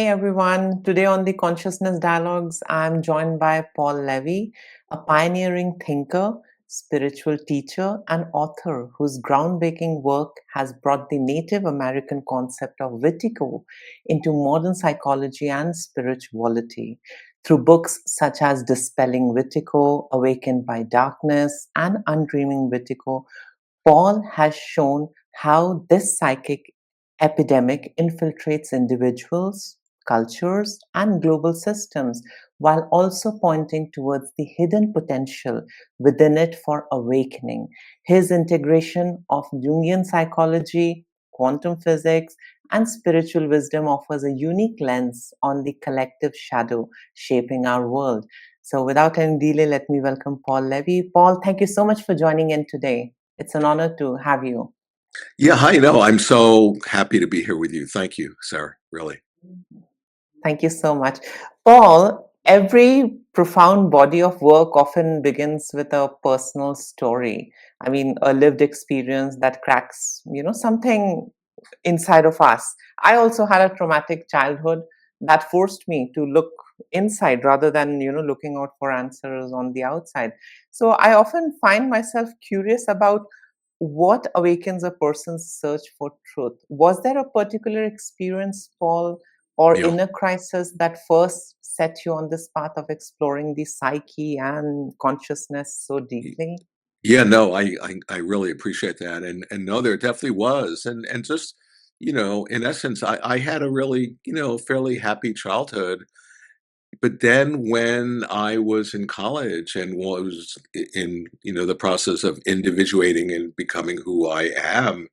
Hey everyone, today on the Consciousness Dialogues, I'm joined by Paul Levy, a pioneering thinker, spiritual teacher, and author whose groundbreaking work has brought the Native American concept of Wetiko into modern psychology and spirituality. Through books such as Dispelling Wetiko, Awakened by Darkness, and Undreaming Wetiko, Paul has shown how this psychic epidemic infiltrates individuals, cultures, and global systems, while also pointing towards the hidden potential within it for awakening. His integration of Jungian psychology, quantum physics, and spiritual wisdom offers a unique lens on the collective shadow shaping our world. So, without any delay, let me welcome Paul Levy. Paul, thank you so much for joining in today. It's an honor to have you. Yeah, hi. No, I'm so happy to be here with you. Thank you, Sarah. Really. Thank you so much. Paul, every profound body of work often begins with a personal story. I mean, a lived experience that cracks, something inside of us. I also had a traumatic childhood that forced me to look inside rather than, looking out for answers on the outside. So I often find myself curious about what awakens a person's search for truth. Was there a particular experience, Paul, or Yeah. inner crisis that first set you on this path of exploring the psyche and consciousness so deeply? Yeah, no, I really appreciate that. And no, there definitely was. And just, in essence, I had a really, fairly happy childhood. But then when I was in college and was in, the process of individuating and becoming who I am,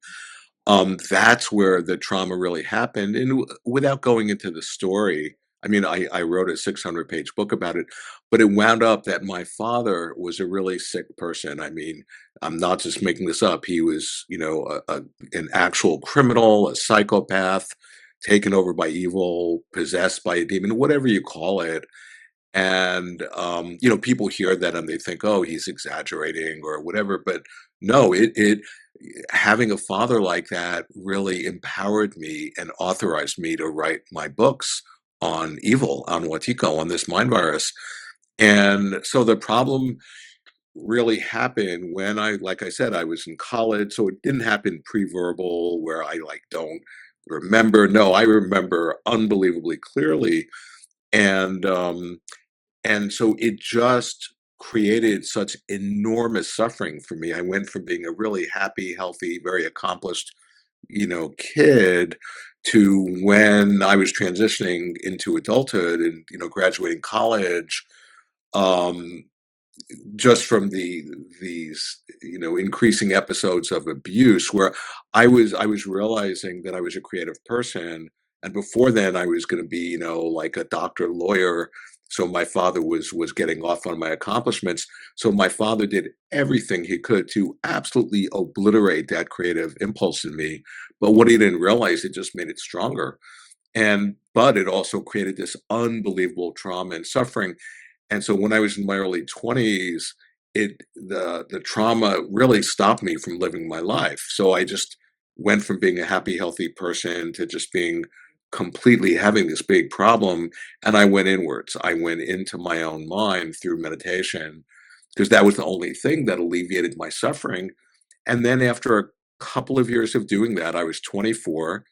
that's where the trauma really happened, and without going into the story, I mean, I wrote a 600-page book about it, but it wound up that my father was a really sick person. I mean, I'm not just making this up. He was, an actual criminal, a psychopath, taken over by evil, possessed by a demon, whatever you call it. And people hear that and they think, oh, he's exaggerating or whatever, but no, it having a father like that really empowered me and authorized me to write my books on evil, on Wetiko, on this mind virus. And so the problem really happened when like I said, I was in college. So it didn't happen pre-verbal where I like don't remember. No, I remember unbelievably clearly. And so it just created such enormous suffering for me. I went from being a really happy, healthy, very accomplished, kid to when I was transitioning into adulthood and, graduating college, um, just from these, increasing episodes of abuse where I was realizing that I was a creative person. And before then I was going to be, like a doctor, lawyer. So my father was getting off on my accomplishments. So my father did everything he could to absolutely obliterate that creative impulse in me. But what he didn't realize, it just made it stronger. But it also created this unbelievable trauma and suffering. And so when I was in my early 20s, the trauma really stopped me from living my life. So I just went from being a happy, healthy person to just being completely having this big problem. And I went inwards. I went into my own mind through meditation because that was the only thing that alleviated my suffering. And then after a couple of years of doing that, I was 24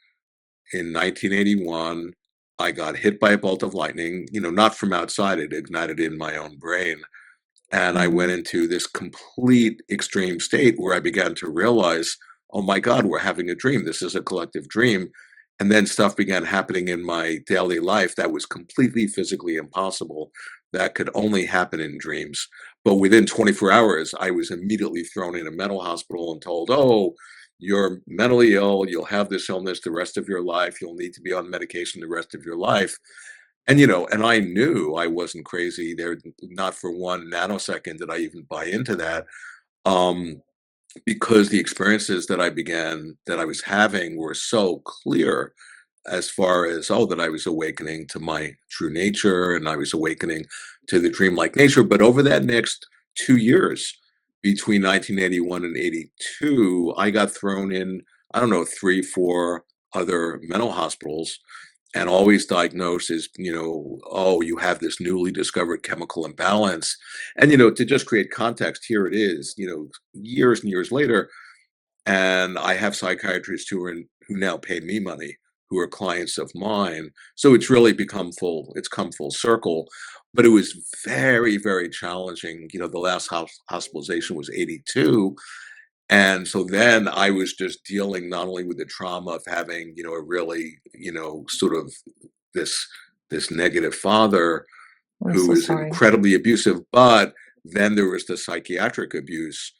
in 1981. I got hit by a bolt of lightning, not from outside, it ignited in my own brain. And I went Mhm. into this complete extreme state where I began to realize, oh my God, we're having a dream. This is a collective dream. And then stuff began happening in my daily life that was completely physically impossible, that could only happen in dreams. But within 24 hours, I was immediately thrown in a mental hospital and told, oh, you're mentally ill. You'll have this illness the rest of your life. You'll need to be on medication the rest of your life. And, and I knew I wasn't crazy there, not for 1 nanosecond did I even buy into that, um, because the experiences that I was having were so clear as far as, oh, that I was awakening to my true nature and I was awakening to the dreamlike nature. But over that next 2 years, between 1981 and 82, I got thrown in, I don't know, 3, 4 other mental hospitals. and always diagnosed as, oh, you have this newly discovered chemical imbalance. And, to just create context, here it is, years and years later, and I have psychiatrists who now pay me money, who are clients of mine. So it's come full circle. But it was very, very challenging. The last hospitalization was 82. And so then I was just dealing not only with the trauma of having, a really, sort of this this negative father I'm who so was sorry. incredibly abusive, but then there was the psychiatric abuse.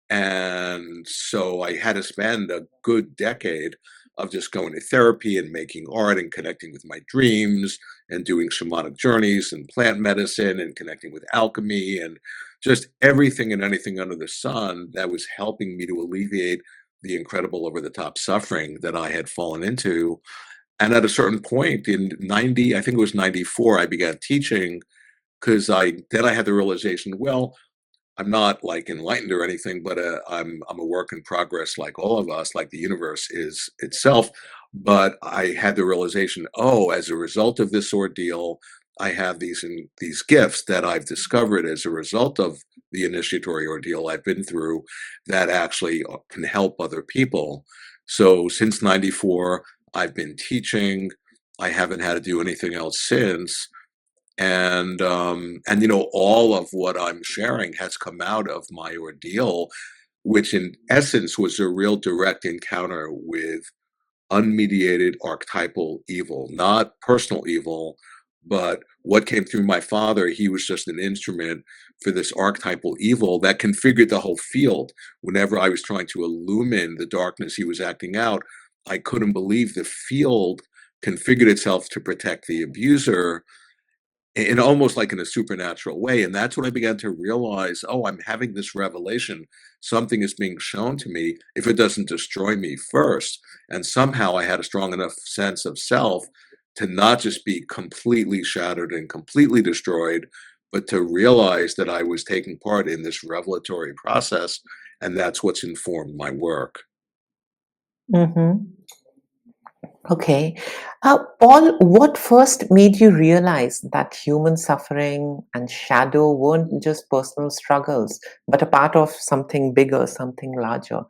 And so I had to spend a good decade of just going to therapy and making art and connecting with my dreams and doing shamanic journeys and plant medicine and connecting with alchemy and just everything and anything under the sun that was helping me to alleviate the incredible over the top suffering that I had fallen into. And at a certain point in 90, I think it was 94, I began teaching because I had the realization, well, I'm not like enlightened or anything, but I'm a work in progress, like all of us, like the universe is itself. But I had the realization, oh, as a result of this ordeal, I have these gifts that I've discovered as a result of the initiatory ordeal I've been through that actually can help other people. So since '94, I've been teaching. I haven't had to do anything else since, and all of what I'm sharing has come out of my ordeal, which in essence was a real direct encounter with unmediated archetypal evil, not personal evil, but what came through my father. He was just an instrument for this archetypal evil that configured the whole field. Whenever I was trying to illumine the darkness he was acting out, I couldn't believe the field configured itself to protect the abuser in almost like in a supernatural way. And that's when I began to realize, oh, I'm having this revelation. Something is being shown to me if it doesn't destroy me first. And somehow I had a strong enough sense of self to not just be completely shattered and completely destroyed, but to realize that I was taking part in this revelatory process. And that's what's informed my work. Mm-hmm. Okay. Paul, what first made you realize that human suffering and shadow weren't just personal struggles, but a part of something bigger, something larger,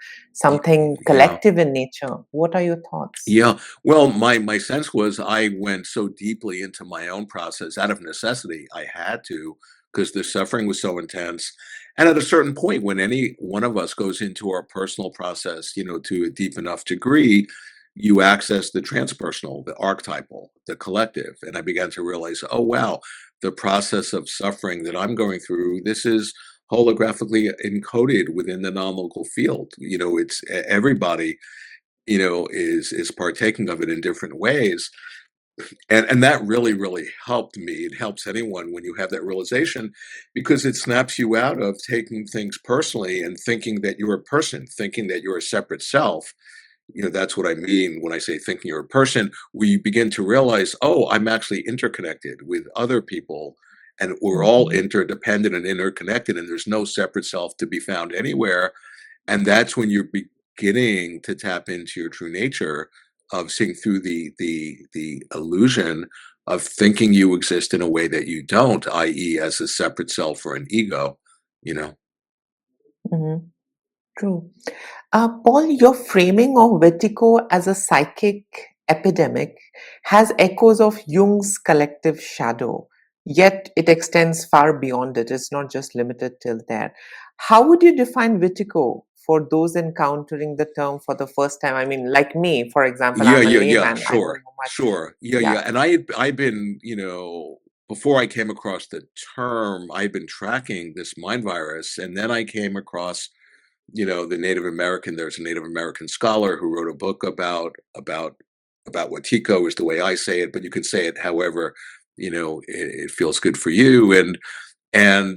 Y- something Yeah. collective in nature? What are your thoughts? Yeah. Well, my sense was I went so deeply into my own process out of necessity. I had to because the suffering was so intense. And at a certain point, when any one of us goes into our personal process, to a deep enough degree, you access the transpersonal, the archetypal, the collective. And I began to realize, oh wow, the process of suffering that I'm going through, this is holographically encoded within the non-local field. It's everybody is partaking of it in different ways. And that really, really helped me. It helps anyone when you have that realization because it snaps you out of taking things personally and thinking that you're a person, thinking that you're a separate self. That's what I mean when I say thinking you're a person. We begin to realize, oh, I'm actually interconnected with other people and we're all Mm-hmm. interdependent and interconnected, and there's no separate self to be found anywhere. And that's when you're beginning to tap into your true nature of seeing through the illusion of thinking you exist in a way that you don't, i.e., as a separate self or an ego, you know. Mm-hmm. True. Paul, your framing of Wetiko as a psychic epidemic has echoes of Jung's collective shadow, yet it extends far beyond it. It's not just limited till there. How would you define Wetiko for those encountering the term for the first time? I mean, like me, for example, Yeah, I'm a yeah, yeah, layman. I don't sure, know much. sure. Yeah, Yeah. yeah. And I'd been, before I came across the term, I'd been tracking this mind virus, and then I came across the Native American. There's a Native American scholar who wrote a book about Wetiko is the way I say it, but you can say it however it feels good for you. And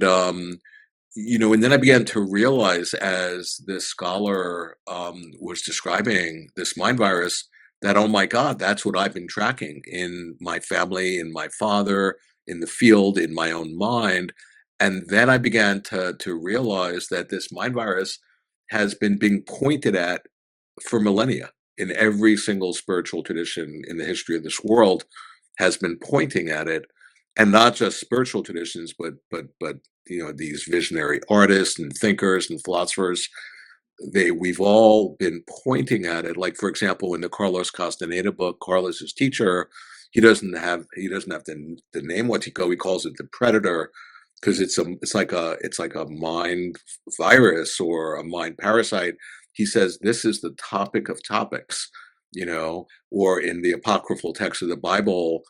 then I began to realize as this scholar was describing this mind virus that, oh my God, that's what I've been tracking in my family, in my father, in the field, in my own mind. And then I began to realize that this mind virus has been being pointed at for millennia. in every single spiritual tradition in the history of this world has been pointing at it, and not just spiritual traditions, but these visionary artists and thinkers and philosophers. We've all been pointing at it. Like, for example, in the Carlos Castaneda book, Carlos's teacher, he doesn't have the name Wetiko. He calls it the predator because it's like a mind virus or a mind parasite. He says this is the topic of topics, or in the apocryphal text of the Bible,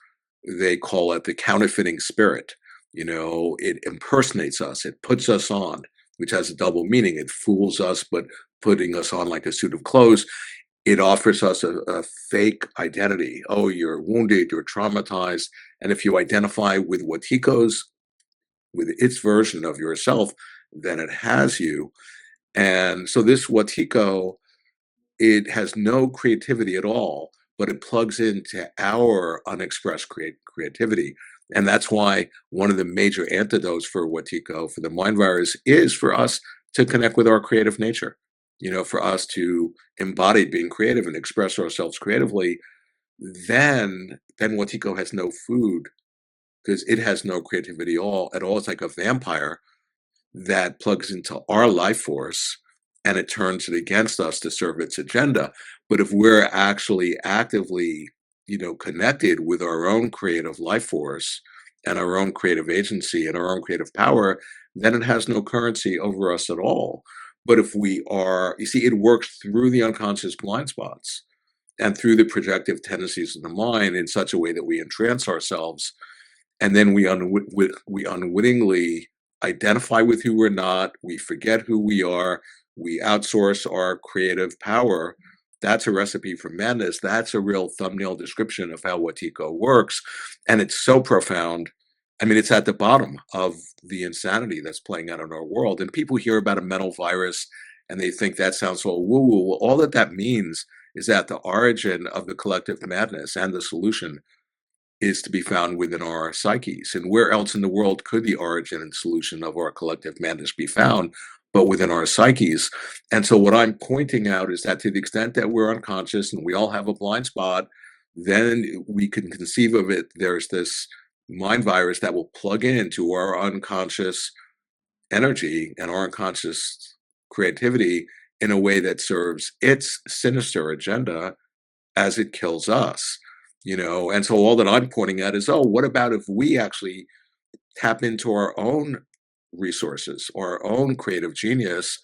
they call it the counterfeiting spirit. It impersonates us, it puts us on, which has a double meaning. It fools us, but putting us on like a suit of clothes. It offers us a fake identity. Oh, you're wounded, you're traumatized. And if you identify with its version of yourself, then it has you. And so this Wetiko, it has no creativity at all, but it plugs into our unexpressed creativity. And that's why one of the major antidotes for Wetiko, for the mind virus, is for us to connect with our creative nature. For us to embody being creative and express ourselves creatively. Then Wetiko has no food because it has no creativity at all. It's like a vampire that plugs into our life force, and it turns it against us to serve its agenda. But if we're actually actively, connected with our own creative life force and our own creative agency and our own creative power, then it has no currency over us at all. But if we are, you see, it works through the unconscious blind spots and through the projective tendencies of the mind in such a way that we entrance ourselves, and then we unwittingly identify with who we're not. We forget who we are. We outsource our creative power. That's a recipe for madness. That's a real thumbnail description of how Wetiko works, and it's so profound. I mean, it's at the bottom of the insanity that's playing out in our world. And people hear about a mental virus, and they think that sounds so woo-woo. Well, all that means is that the origin of the collective madness and the solution is to be found within our psyches. And where else in the world could the origin and solution of our collective madness be found but within our psyches? And so what I'm pointing out is that to the extent that we're unconscious and we all have a blind spot, then we can conceive of it. There's this mind virus that will plug into our unconscious energy and our unconscious creativity in a way that serves its sinister agenda as it kills us. And so all that I'm pointing at is, oh, what about if we actually tap into our own resources or our own creative genius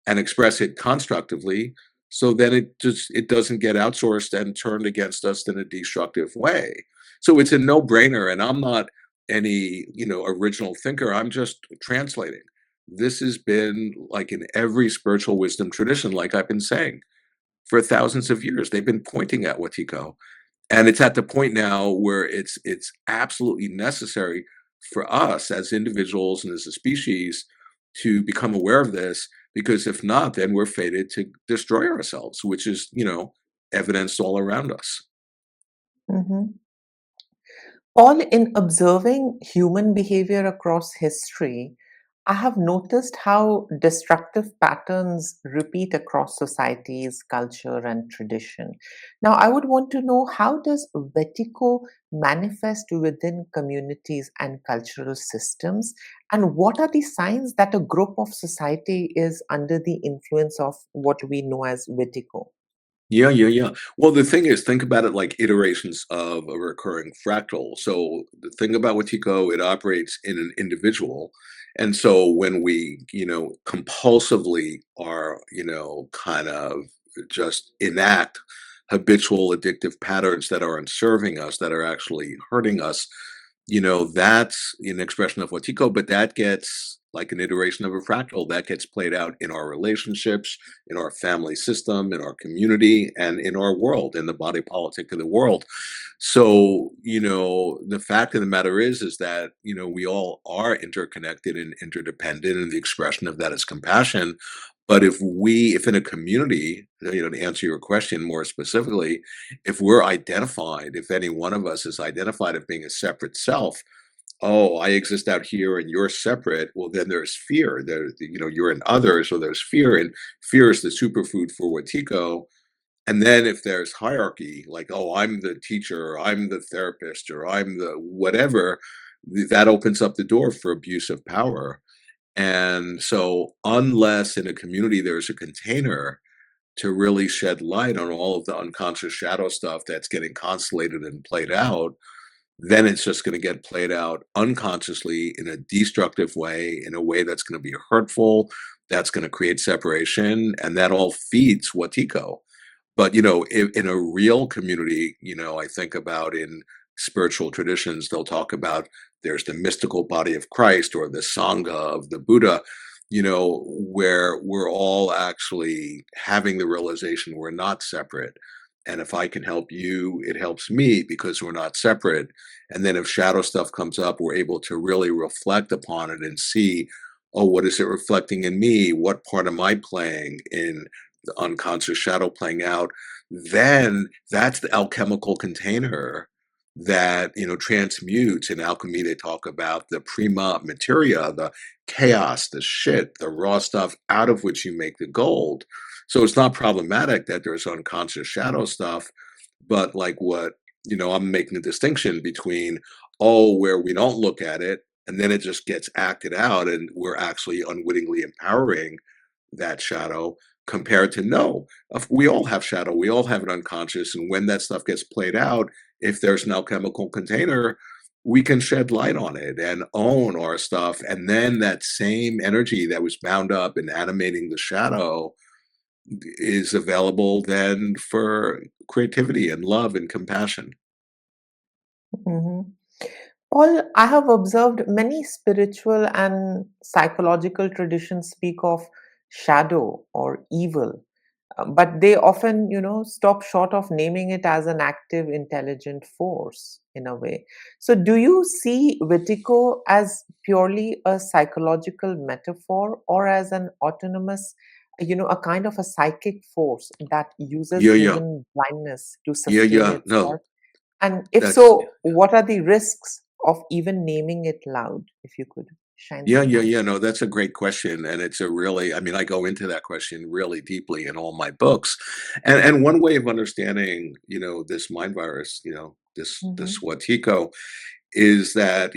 and express it constructively, so then it doesn't get outsourced and turned against us in a destructive way. So it's a no-brainer, and I'm not any original thinker. I'm just translating. This has been like in every spiritual wisdom tradition, like I've been saying, for thousands of years. They've been pointing at Wetiko. And it's at the point now where it's absolutely necessary for us as individuals and as a species to become aware of this, because if not, then we're fated to destroy ourselves, which is, evidenced all around us. Mhm. Paul, in observing human behavior across history, I have noticed how destructive patterns repeat across societies, culture, and tradition. Now, I would want to know, how does Vertigo manifest within communities and cultural systems? And what are the signs that a group of society is under the influence of what we know as Vertigo? Yeah, yeah, yeah. Well, the thing is, think about it like iterations of a recurring fractal. So the thing about Wetiko, it operates in an individual. And so when we, compulsively are, kind of just enact habitual addictive patterns that aren't serving us, that are actually hurting us, that's an expression of Wetiko, but that gets like an iteration of a fractal that gets played out in our relationships, in our family system, in our community, and in our world, in the body politic of the world. So, the fact of the matter is that, we all are interconnected and interdependent, and the expression of that is compassion. But if in a community, to answer your question more specifically, if any one of us is identified as being a separate self, oh, I exist out here and you're separate, well, then there's fear. You're in others, so there's fear, and fear is the superfood for Wetiko. And then if there's hierarchy, like, oh, I'm the teacher, or I'm the therapist, or I'm the whatever, that opens up the door for abuse of power. And so, unless in a community there's a container to really shed light on all of the unconscious shadow stuff that's getting constellated and played out, then it's just going to get played out unconsciously in a destructive way, in a way that's going to be hurtful, that's going to create separation, and that all feeds Watiko. But, in a real community, I think about in spiritual traditions, they'll talk about there's the mystical body of Christ or the Sangha of the Buddha, where we're all actually having the realization we're not separate. And if I can help you, it helps me because we're not separate. And then if shadow stuff comes up, we're able to really reflect upon it and see, oh, what is it reflecting in me? What part am I playing in the unconscious shadow playing out? Then that's the alchemical container that transmutes. In alchemy they talk about the prima materia, the chaos, the shit, the raw stuff out of which you make the gold. So it's not problematic that there's unconscious shadow stuff, but like what, I'm making a distinction between, oh, where we don't look at it and then it just gets acted out and we're actually unwittingly empowering that shadow, compared to no, we all have shadow, we all have it unconscious. And when that stuff gets played out, if there's an alchemical container, we can shed light on it and own our stuff. And then that same energy that was bound up in animating the shadow is available then for creativity and love and compassion. Mhm. Paul, I have observed many spiritual and psychological traditions speak of shadow or evil, but they often, stop short of naming it as an active, intelligent force in a way. So, do you see Wetiko as purely a psychological metaphor or as an autonomous, a kind of a psychic force that uses Yeah, yeah. human blindness to Yeah, sustain yeah. its No, work? And if that's so, what are the risks of even naming it loud? If you could shine yeah, some yeah, light. yeah. No, that's a great question. And it's a really, I mean, I go into that question really deeply in all my books. And one way of understanding, this mind virus, this Mhm. Watiko, is that,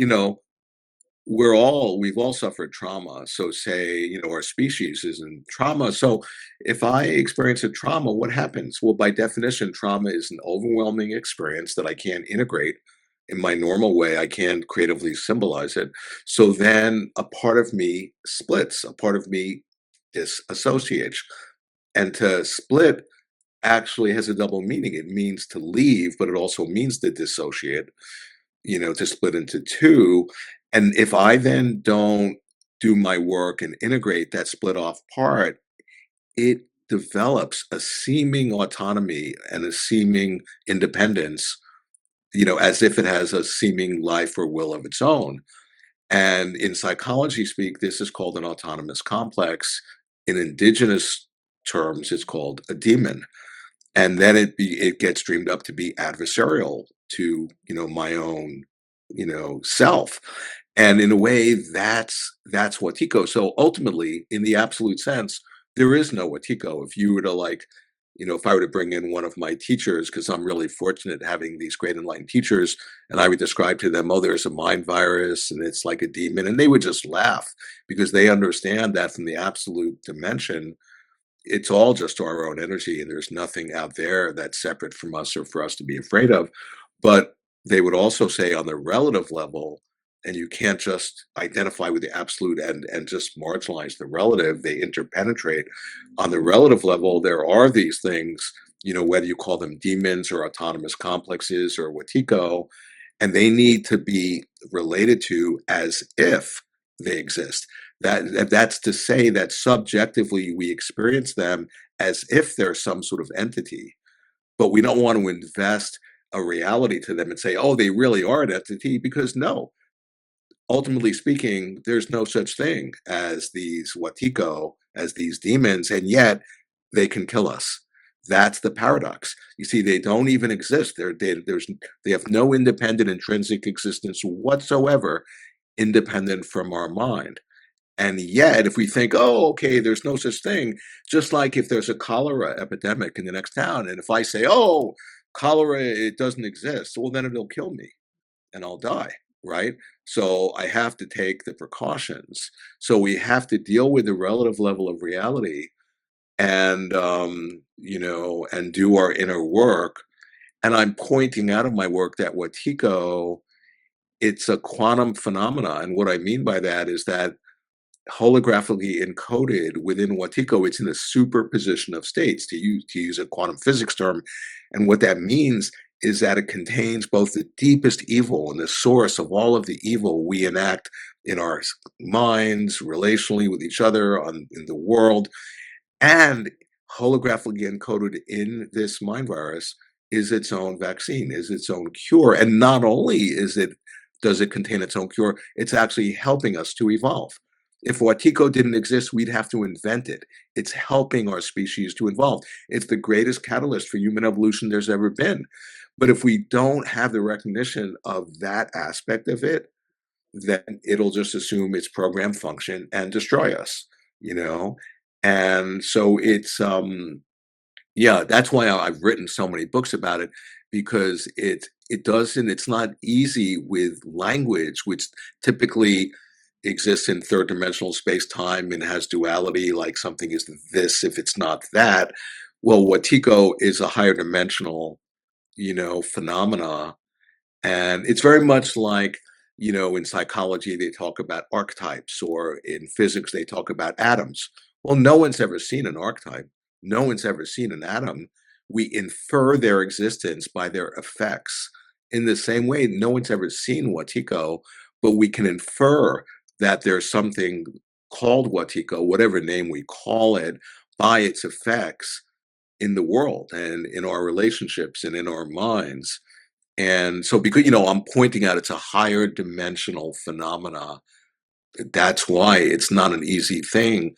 we've all suffered trauma. So say, our species is in trauma. So if I experience a trauma, what happens? Well, by definition, trauma is an overwhelming experience that I can't integrate in my normal way. I can't creatively symbolize it. So then a part of me splits, a part of me disassociates. And to split actually has a double meaning. It means to leave, but it also means to dissociate, to split into two. And if I then don't do my work and integrate that split off part, it develops a seeming autonomy and a seeming independence, as if it has a seeming life or will of its own. And in psychology speak, this is called an autonomous complex. In indigenous terms, it's called a demon. And then it gets dreamed up to be adversarial to, my own, self. And in a way, that's Watiko. So ultimately, in the absolute sense, there is no Watiko. If you were to like, if I were to bring in one of my teachers, because I'm really fortunate having these great enlightened teachers, and I would describe to them, oh, there's a mind virus and it's like a demon, and they would just laugh because they understand that from the absolute dimension, it's all just our own energy and there's nothing out there that's separate from us or for us to be afraid of. But they would also say on the relative level, and you can't just identify with the absolute and just marginalize the relative, they interpenetrate. On the relative level, there are these things, whether you call them demons or autonomous complexes or Watiko, and they need to be related to as if they exist. That's to say that subjectively we experience them as if they're some sort of entity, but we don't want to invest a reality to them and say, "Oh, they really are an entity," because no, ultimately speaking, there's no such thing as these Watiko, as these demons, and yet they can kill us. That's the paradox. You see, they don't even exist. They have no independent intrinsic existence whatsoever, independent from our mind. And yet, if we think, oh, okay, there's no such thing, just like if there's a cholera epidemic in the next town, and if I say, oh, cholera, it doesn't exist, well, then it'll kill me and I'll die, right? So I have to take the precautions. So we have to deal with the relative level of reality and, and do our inner work. And I'm pointing out in my work that Wetiko, it's a quantum phenomena. And what I mean by that is that holographically encoded within Wetiko, it's in a superposition of states, to use a quantum physics term. And what that means is that it contains both the deepest evil and the source of all of the evil we enact in our minds, relationally with each other, in the world, and holographically encoded in this mind virus is its own vaccine, is its own cure. And not only does it contain its own cure, it's actually helping us to evolve. If Watiko didn't exist, we'd have to invent it. It's helping our species to evolve. It's the greatest catalyst for human evolution there's ever been. But if we don't have the recognition of that aspect of it, then it'll just assume its program function and destroy us, you know? And so yeah, that's why I've written so many books about it, because it's not easy with language, which typically exists in third dimensional space time and has duality, like something is this if it's not that. Well, Watiko is a higher dimensional, phenomena, and it's very much like, in psychology, they talk about archetypes, or in physics, they talk about atoms. Well, no one's ever seen an archetype. No one's ever seen an atom. We infer their existence by their effects. In the same way, no one's ever seen Watiko, but we can infer that there's something called Watiko, whatever name we call it, by its effects in the world and in our relationships and in our minds. And so because, I'm pointing out it's a higher dimensional phenomena, that's why it's not an easy thing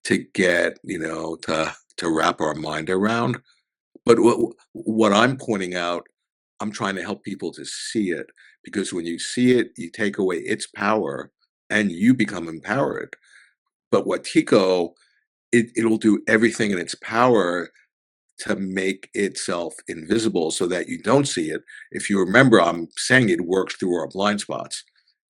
to get, to wrap our mind around. But what I'm pointing out, I'm trying to help people to see it, because when you see it, you take away its power and you become empowered. But what Tico, it'll do everything in its power to make itself invisible so that you don't see it. If you remember, I'm saying it works through our blind spots.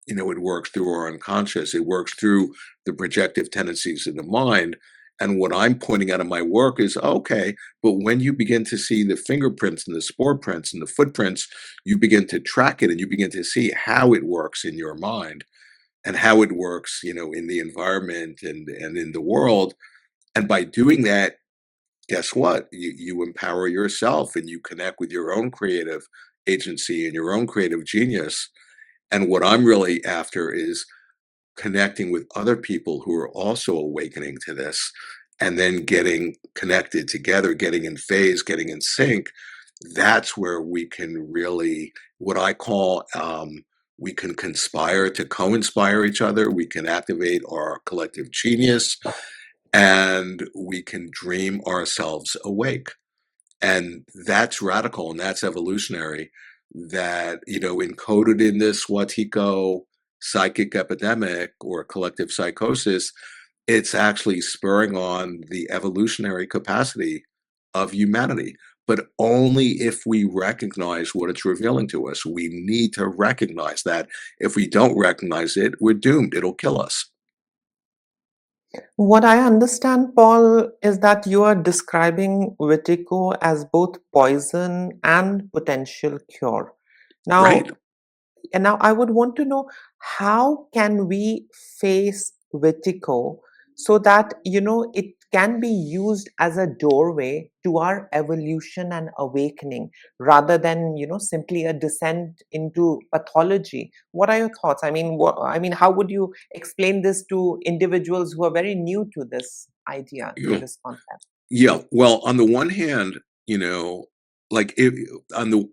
It works through our unconscious. It works through the projective tendencies in the mind. And what I'm pointing out in my work is, okay, but when you begin to see the fingerprints and the spore prints and the footprints, you begin to track it and you begin to see how it works in your mind and how it works, in the environment and in the world. And by doing that, guess what? You empower yourself and you connect with your own creative agency and your own creative genius. And what I'm really after is connecting with other people who are also awakening to this, and then getting connected together, getting in phase, getting in sync. That's where we can really, what I call, we can conspire to co-inspire each other. We can activate our collective genius, and we can dream ourselves awake. And that's radical and that's evolutionary, that, encoded in this Watiko psychic epidemic or collective psychosis, it's actually spurring on the evolutionary capacity of humanity. But only if we recognize what it's revealing to us. We need to recognize that. If we don't recognize it, we're doomed. It'll kill us. What I understand, Paul, is that you are describing Wetiko as both poison and potential cure. Right. Now, and now I would want to know, how can we face Wetiko so that it can be used as a doorway to our evolution and awakening, rather than simply a descent into pathology. What are your thoughts? How would you explain this to individuals who are very new to this idea, to Yeah. this concept? Yeah. Well, on the one hand, like on the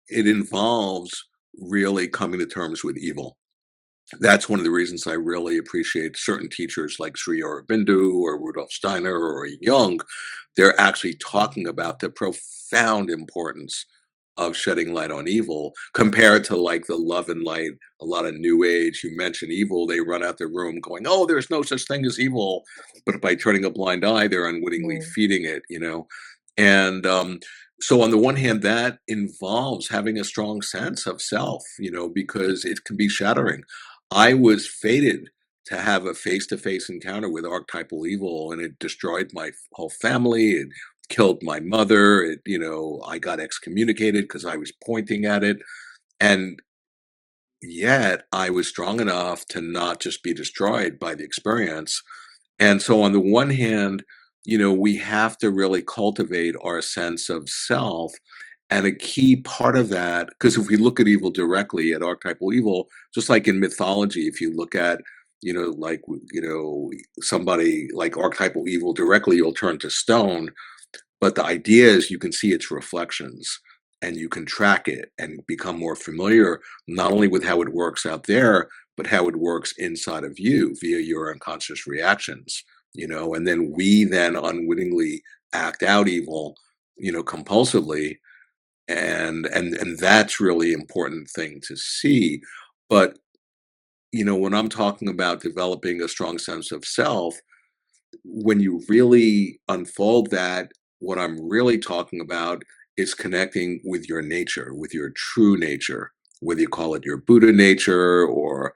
it involves really coming to terms with evil. That's one of the reasons I really appreciate certain teachers like Sri Aurobindo or Rudolf Steiner or Jung. They're actually talking about the profound importance of shedding light on evil compared to like the love and light. A lot of new age, you mention evil, they run out the room going, oh, there's no such thing as evil. But by turning a blind eye, they're unwittingly Mm, feeding it, And so on the one hand, that involves having a strong sense of self, because it can be shattering. I was fated to have a face-to-face encounter with archetypal evil, and it destroyed my whole family. It killed my mother. I got excommunicated because I was pointing at it. And yet I was strong enough to not just be destroyed by the experience. And so on the one hand, we have to really cultivate our sense of self. And a key part of that, because if we look at evil directly, at archetypal evil, just like in mythology, if you look at, like, somebody like archetypal evil directly, you'll turn to stone. But the idea is you can see its reflections and you can track it and become more familiar, not only with how it works out there, but how it works inside of you via your unconscious reactions, and then we then unwittingly act out evil, compulsively. And that's really important thing to see. But, when I'm talking about developing a strong sense of self, when you really unfold that, what I'm really talking about is connecting with your nature, with your true nature, whether you call it your Buddha nature or,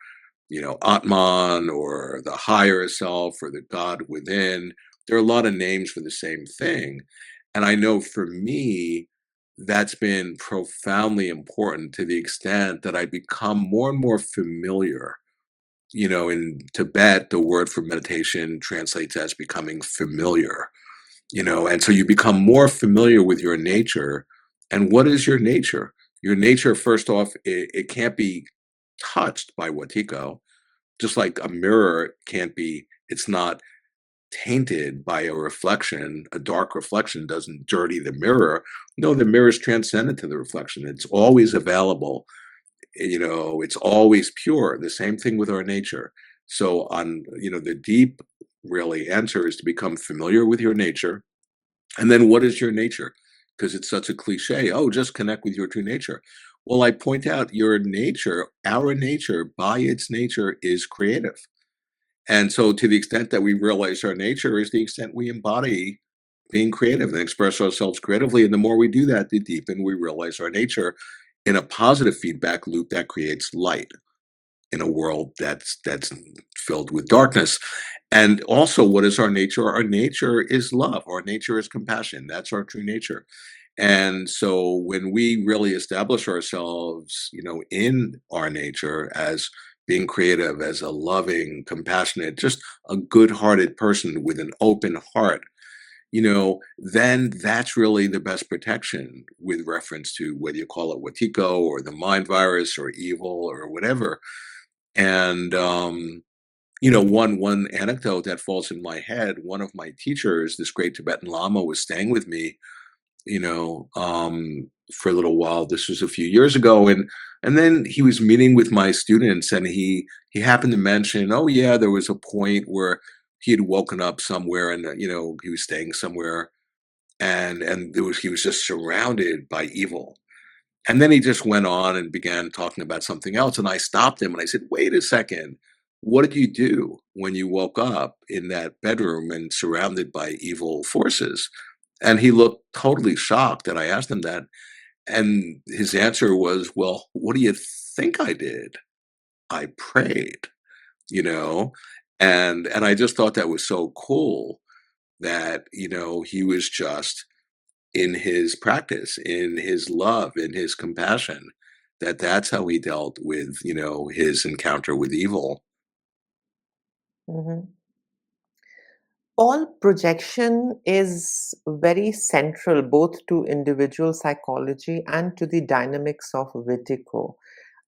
Atman or the higher self or the God within. There are a lot of names for the same thing. And I know for me, that's been profoundly important to the extent that I become more and more familiar. In Tibet, the word for meditation translates as becoming familiar, and so you become more familiar with your nature. And what is your nature? Your nature, first off, it can't be touched by Wetiko, just like a mirror can't be, it's not tainted by a reflection. A dark reflection doesn't dirty the mirror. No, the mirror is transcendent to the reflection. It's always available, it's always pure. The same thing with our nature. So on, the deep really answer is to become familiar with your nature. And then what is your nature? Because it's such a cliche. Oh, just connect with your true nature. Well, I point out your nature, our nature by its nature is creative. And so to the extent that we realize our nature is the extent we embody being creative and express ourselves creatively. And the more we do that, the deeper we realize our nature in a positive feedback loop that creates light in a world that's filled with darkness. And also, what is our nature? Our nature is love. Our nature is compassion. That's our true nature. And so when we really establish ourselves, in our nature as being creative, as a loving, compassionate, just a good-hearted person with an open heart, then that's really the best protection with reference to whether you call it Wetiko or the mind virus or evil or whatever. And one anecdote that falls in my head, one of my teachers, this great Tibetan Lama, was staying with me, for a little while. This was a few years ago, and then he was meeting with my students, and he happened to mention, oh yeah, there was a point where he had woken up somewhere, and he was staying somewhere, and he was just surrounded by evil. And then he just went on and began talking about something else. And I stopped him and I said, wait a second. What did you do when you woke up in that bedroom and surrounded by evil forces? And he looked totally shocked that I asked him that. And his answer was, well, what do you think I did? I prayed, you know? And I just thought that was so cool that, he was just in his practice, in his love, in his compassion, that's how he dealt with, his encounter with evil. mhm. All projection is very central both to individual psychology and to the dynamics of Wetiko.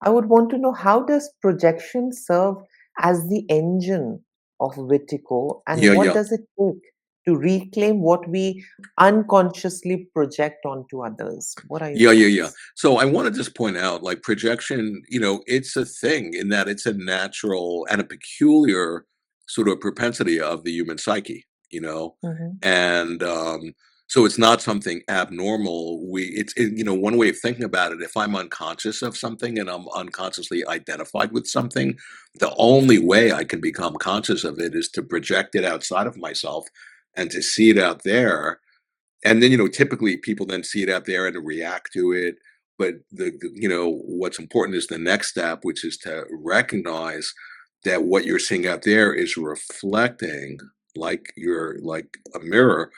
I would want to know, how does projection serve as the engine of Wetiko, and Yeah, what yeah. does it take to reclaim what we unconsciously project onto others? What are your Yeah, yeah, yeah. thoughts? So I want to just point out, like projection, it's a thing in that it's a natural and a peculiar sort of propensity of the human psyche, Mm-hmm. and So it's not something abnormal. One way of thinking about it, if I'm unconscious of something and I'm unconsciously identified with something, the only way I can become conscious of it is to project it outside of myself and to see it out there. And then, typically people then see it out there and react to it. But what's important is the next step, which is to recognize that what you're seeing out there is reflecting, like a mirror,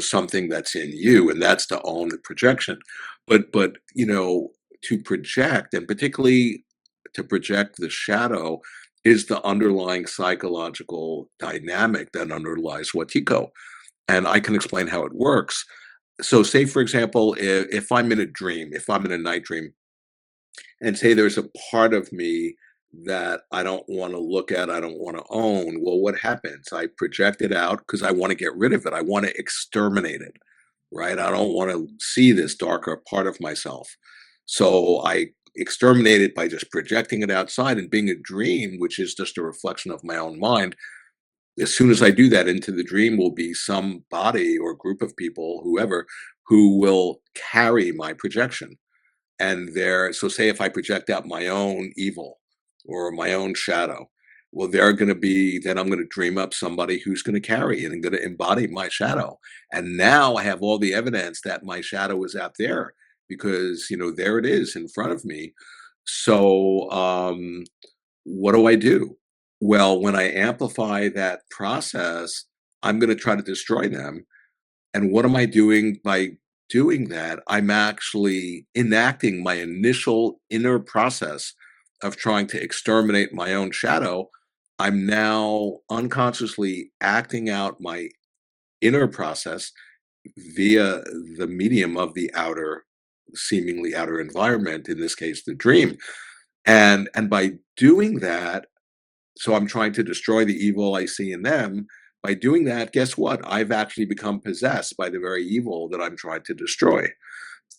something that's in you, and that's to own the projection. But to project, and particularly to project the shadow, is the underlying psychological dynamic that underlies Watiko, and I can explain how it works. So, say for example, if I'm in a dream, if I'm in a night dream, and say there's a part of me that I don't want to look at, I don't want to own. Well, what happens? I project it out because I want to get rid of it. I want to exterminate it, right? I don't want to see this darker part of myself. So I exterminate it by just projecting it outside and being a dream, which is just a reflection of my own mind. As soon as I do that, into the dream will be some body or group of people, whoever, who will carry my projection. And so say if I project out my own evil or my own shadow, well, then I'm going to dream up somebody who's going to carry and going to embody my shadow. And now I have all the evidence that my shadow is out there because, there it is in front of me. So, what do I do? Well, when I amplify that process, I'm going to try to destroy them. And what am I doing by doing that? I'm actually enacting my initial inner process of trying to exterminate my own shadow. I'm now unconsciously acting out my inner process via the medium of the outer, seemingly outer environment, in this case, the dream. And by doing that, so I'm trying to destroy the evil I see in them. By doing that, guess what? I've actually become possessed by the very evil that I'm trying to destroy.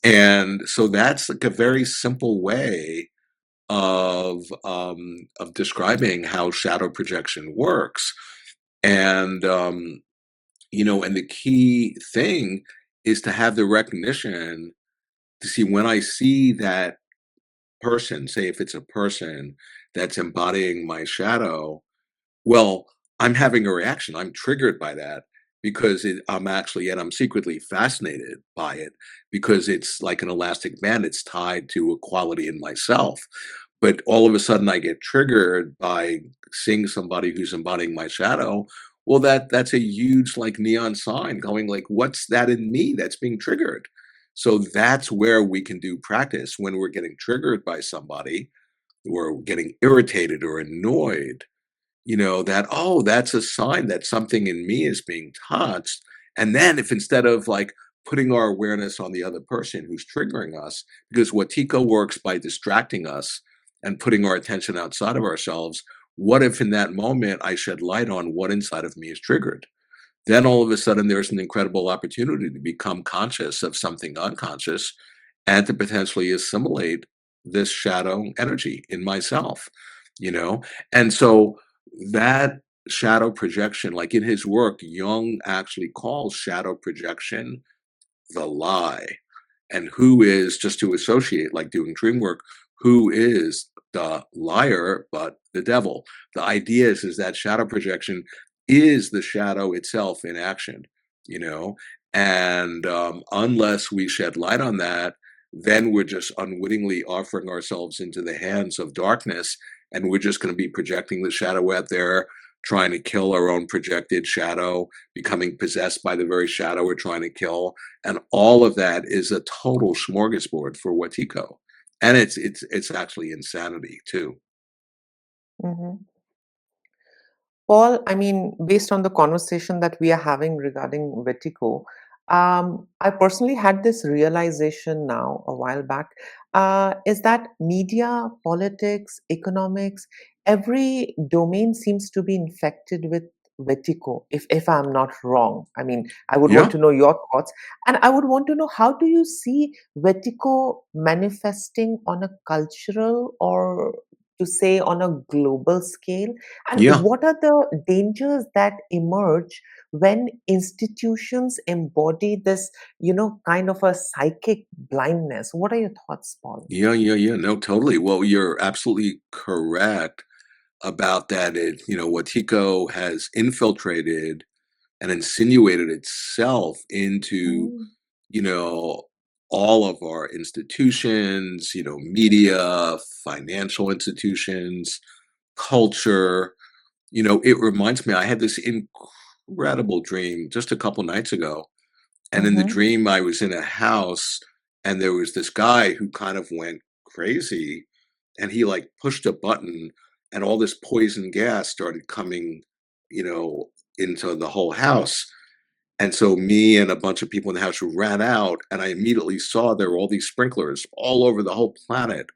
And so that's like a very simple way of describing how shadow projection works. And the key thing is to have the recognition to see when I see that person, say if it's a person that's embodying my shadow. Well, I'm having a reaction. I'm triggered by that because I'm secretly fascinated by it because it's like an elastic band. It's tied to a quality in myself. But all of a sudden, I get triggered by seeing somebody who's embodying my shadow. Well, that's a huge like neon sign going like, what's that in me that's being triggered? So that's where we can do practice when we're getting triggered by somebody or getting irritated or annoyed, that, oh, that's a sign that something in me is being touched. And then if instead of like putting our awareness on the other person who's triggering us, because Watiko works by distracting us and putting our attention outside of ourselves, what if in that moment I shed light on what inside of me is triggered? Then all of a sudden there's an incredible opportunity to become conscious of something unconscious and to potentially assimilate this shadow energy in myself, you know? And so that shadow projection, like in his work, Jung actually calls shadow projection the lie. And who is, just to associate, like doing dream work, who is the liar but the devil? The idea is that shadow projection is the shadow itself in action, you know? And unless we shed light on that, then we're just unwittingly offering ourselves into the hands of darkness, and we're just going to be projecting the shadow out there, trying to kill our own projected shadow, becoming possessed by the very shadow we're trying to kill, and all of that is a total smorgasbord for Wetiko. And it's actually insanity too. Mhm. Paul, I mean, based on the conversation that we are having regarding Vertigo, I personally had this realization now a while back, is that media, politics, economics, every domain seems to be infected with Vertigo, if I'm not wrong. I mean, I would want Yeah. to know your thoughts. And I would want to know, how do you see Vertigo manifesting on a cultural or to say on a global scale? And Yeah. what are the dangers that emerge when institutions embody this, kind of a psychic blindness? What are your thoughts, Paul? Yeah. No, totally. Well, you're absolutely correct about that. Wetiko has infiltrated and insinuated itself into, Mm, you know, all of our institutions, media, financial institutions, culture. It reminds me, I had this incredible dream just a couple nights ago. And in the mhm, dream, I was in a house and there was this guy who kind of went crazy and he like pushed a button and all this poison gas started coming, you know, into the whole house. And so me and a bunch of people in the house ran out, and I immediately saw there were all these sprinklers all over the whole planet,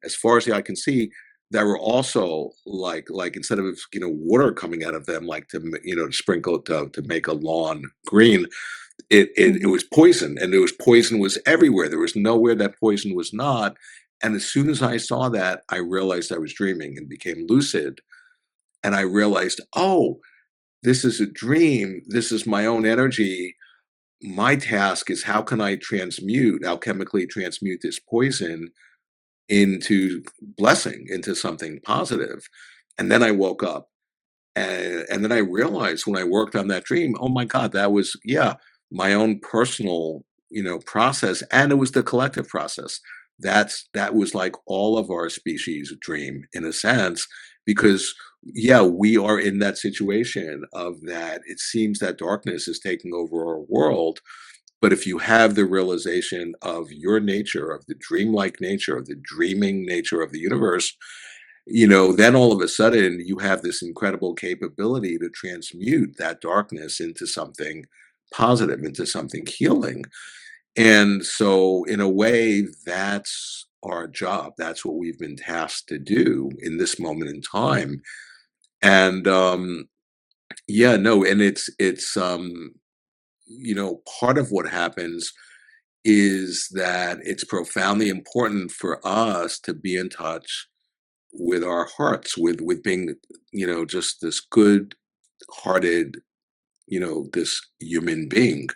as far as the eye can see, that were also like instead of water coming out of them, like to sprinkle to make a lawn green, it mhm, was poison, and there was poison was everywhere. There was nowhere that poison was not. And as soon as I saw that, I realized I was dreaming and became lucid. And I realized, oh, this is a dream. This is my own energy. My task is how can I transmute, alchemically transmute this poison into blessing, into something positive. And then I woke up and then I realized when I worked on that dream, oh my God, that was, yeah, my own personal, process. And it was the collective process. That was like all of our species dream in a sense, because yeah, we are in that situation of that. It seems that darkness is taking over our world. But if you have the realization of your nature, of the dreamlike nature, of the dreaming nature of the universe, then all of a sudden you have this incredible capability to transmute that darkness into something positive, into something healing. And so, in a way, that's our job. That's what we've been tasked to do in this moment in time. And yeah, no, and part of what happens is that it's profoundly important for us to be in touch with our hearts, with being, just this good-hearted, this human being.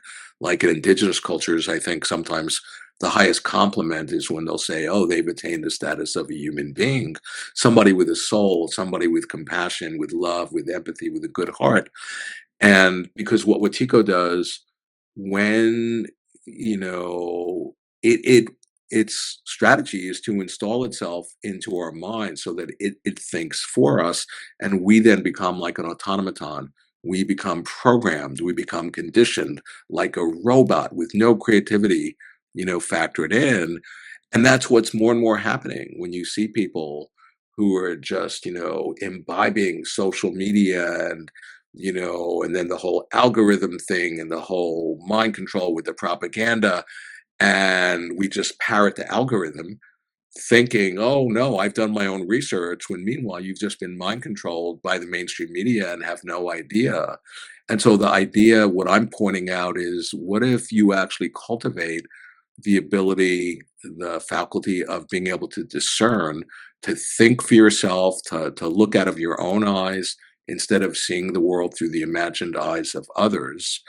Like in indigenous cultures, I think sometimes the highest compliment is when they'll say, "Oh, they've attained the status of a human being, somebody with a soul, somebody with compassion, with love, with empathy, with a good heart." And because what Watiko does when, you know, it its strategy is to install itself into our mind so that it thinks for us, and we then become like an automaton. We become programmed, we become conditioned like a robot with no creativity, factored in. And that's what's more and more happening when you see people who are just, imbibing social media and then the whole algorithm thing and the whole mind control with the propaganda. And we just parrot the algorithm thinking, oh no, I've done my own research, when meanwhile you've just been mind controlled by the mainstream media and have no idea. And so the idea, what I'm pointing out is, what if you actually cultivate the ability, the faculty of being able to discern, to think for yourself, to look out of your own eyes instead of seeing the world through the imagined eyes of others.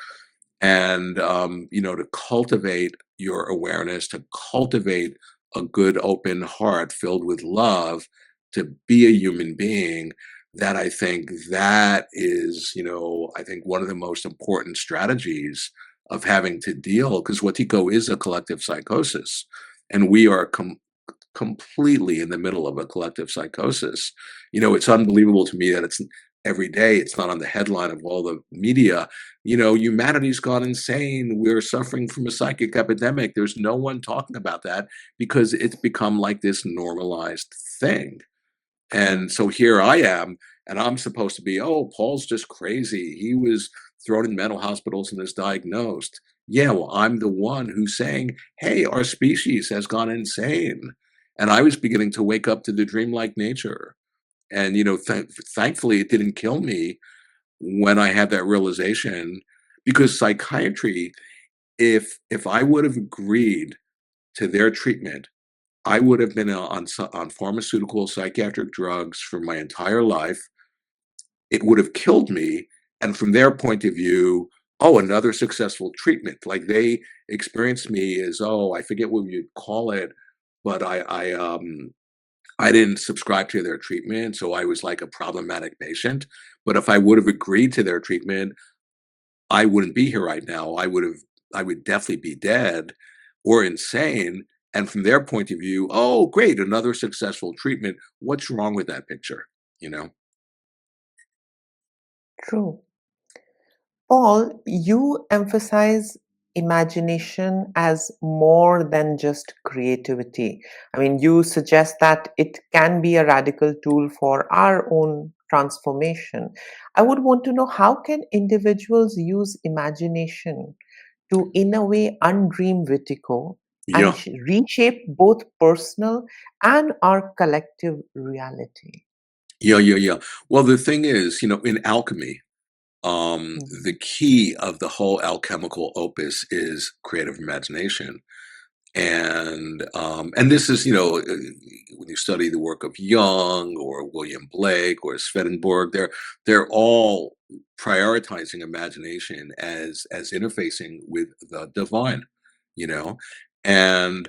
And, to cultivate your awareness, to cultivate a good open heart filled with love, to be a human being. That I think that is, I think one of the most important strategies of having to deal, because Watiko is a collective psychosis, and we are completely in the middle of a collective psychosis. It's unbelievable to me that it's every day, it's not on the headline of all the media. Humanity's gone insane. We're suffering from a psychic epidemic. There's no one talking about that because it's become like this normalized thing. And so here I am, and I'm supposed to be, oh, Paul's just crazy. He was thrown in mental hospitals and is diagnosed. Yeah, well, I'm the one who's saying, hey, our species has gone insane. And I was beginning to wake up to the dreamlike nature. And, thankfully, it didn't kill me when I had that realization, because psychiatry, if I would have agreed to their treatment, I would have been on pharmaceutical psychiatric drugs for my entire life. It would have killed me. And from their point of view, oh, another successful treatment. Like they experienced me as, oh, I forget what you'd call it, but I didn't subscribe to their treatment, so I was like a problematic patient. But if I would have agreed to their treatment, I wouldn't be here right now. I would definitely be dead or insane. And from their point of view, oh, great, another successful treatment. What's wrong with that picture? You know? True. Paul, you emphasize imagination as more than just creativity. I mean, you suggest that it can be a radical tool for our own transformation. I would want to know, how can individuals use imagination to, in a way, undream Wetiko and Yeah. reshape both personal and our collective reality? Yeah. Well, the thing is, in alchemy, Mhm. the key of the whole alchemical opus is creative imagination. And this is, when you study the work of Jung or William Blake or Swedenborg, they're all prioritizing imagination as interfacing with the divine, you know. And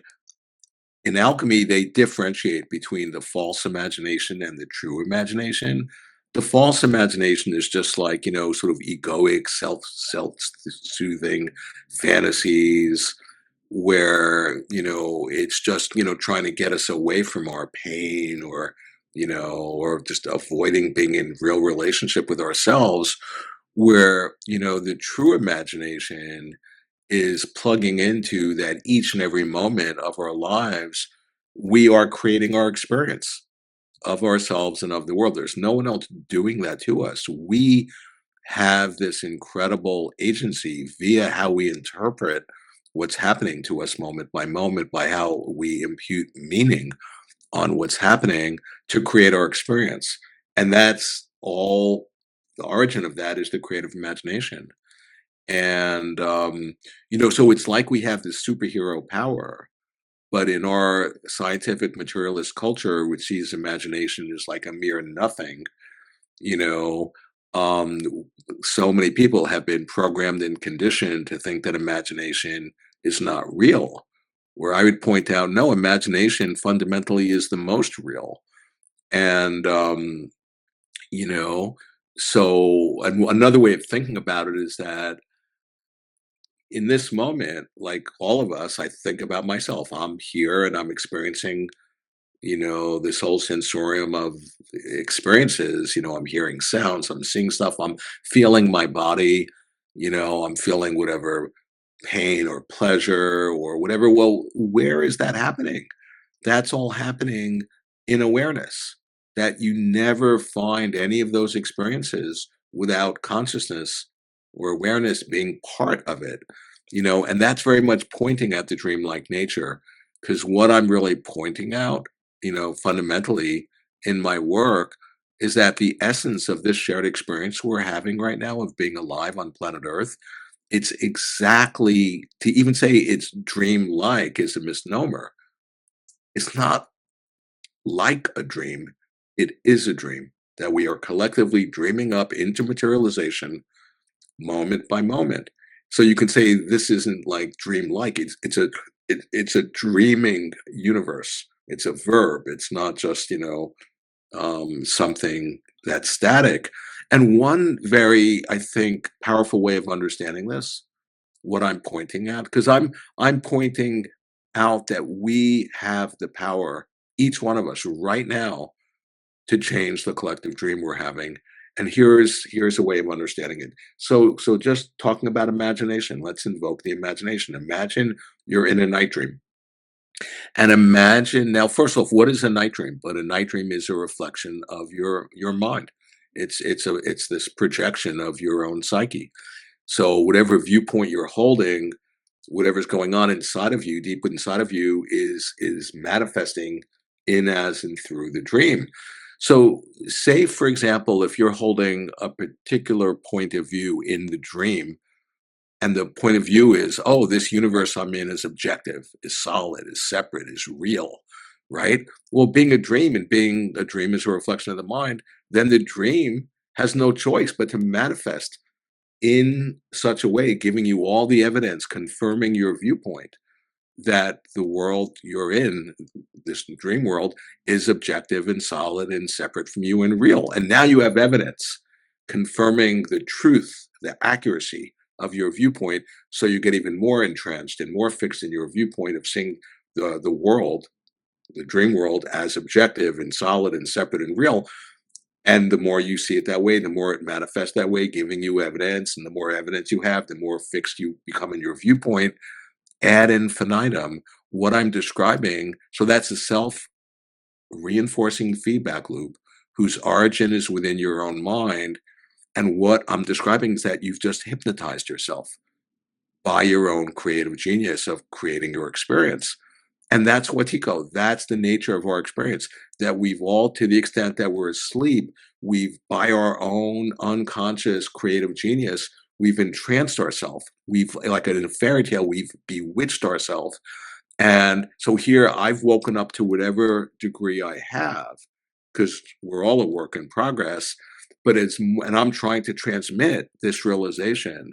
in alchemy, they differentiate between the false imagination and the true imagination. The false imagination is just like, sort of egoic, self-soothing fantasies where, it's just, trying to get us away from our pain or just avoiding being in real relationship with ourselves, where, the true imagination is plugging into that each and every moment of our lives, we are creating our experience of ourselves and of the world. There's no one else doing that to us. We have this incredible agency via how we interpret what's happening to us moment by how we impute meaning on what's happening to create our experience. And that's all, the origin of that is the creative imagination. And, so it's like we have this superhero power, but in our scientific materialist culture, which sees imagination as like a mere nothing, you know, um, so many people have been programmed and conditioned to think that imagination is not real. Where I would point out, no, imagination fundamentally is the most real. And, you know, another way of thinking about it is that in this moment, like all of us, I think about myself. I'm here and I'm experiencing, this whole sensorium of experiences. I'm hearing sounds, I'm seeing stuff, I'm feeling my body, I'm feeling whatever pain or pleasure or whatever. Well, where is that happening? That's all happening in awareness. That you never find any of those experiences without consciousness or awareness being part of it. And that's very much pointing at the dreamlike nature. Because what I'm really pointing out, fundamentally in my work is that the essence of this shared experience we're having right now of being alive on planet Earth, it's exactly, to even say it's dreamlike is a misnomer. It's not like a dream, it is a dream that we are collectively dreaming up into materialization moment by moment. So you can say this isn't like dream-like. It's a dreaming universe. It's a verb. It's not just something that's static. And one very, I think, powerful way of understanding this, what I'm pointing at, because I'm pointing out that we have the power, each one of us, right now, to change the collective dream we're having. And here's a way of understanding it. So just talking about imagination, let's invoke the imagination. Imagine you're in a night dream. And imagine now, first off, what is a night dream? But a night dream is a reflection of your mind. It's this projection of your own psyche. So whatever viewpoint you're holding, whatever's going on inside of you, deep inside of you, is manifesting in, as, and through the dream. So say, for example, if you're holding a particular point of view in the dream, and the point of view is, oh, this universe I'm in is objective, is solid, is separate, is real. right? Well, being a dream and being a dream is a reflection of the mind, then the dream has no choice but to manifest in such a way, giving you all the evidence, confirming your viewpoint that the world you're in, this dream world, is objective and solid and separate from you and real. And now you have evidence confirming the truth, the accuracy of your viewpoint. So you get even more entrenched and more fixed in your viewpoint of seeing the world, the dream world, as objective and solid and separate and real. And the more you see it that way, the more it manifests that way, giving you evidence. And the more evidence you have, the more fixed you become in your viewpoint, ad infinitum. What I'm describing, so that's a self reinforcing feedback loop whose origin is within your own mind. And what I'm describing is that you've just hypnotized yourself by your own creative genius of creating your experience. And that's Wetiko. That's the nature of our experience. That we've all, to the extent that we're asleep, we've, by our own unconscious creative genius, we've entranced ourselves. We've, like in a fairy tale, we've bewitched ourselves. And so here I've woken up to whatever degree I have, because we're all a work in progress. But and I'm trying to transmit this realization,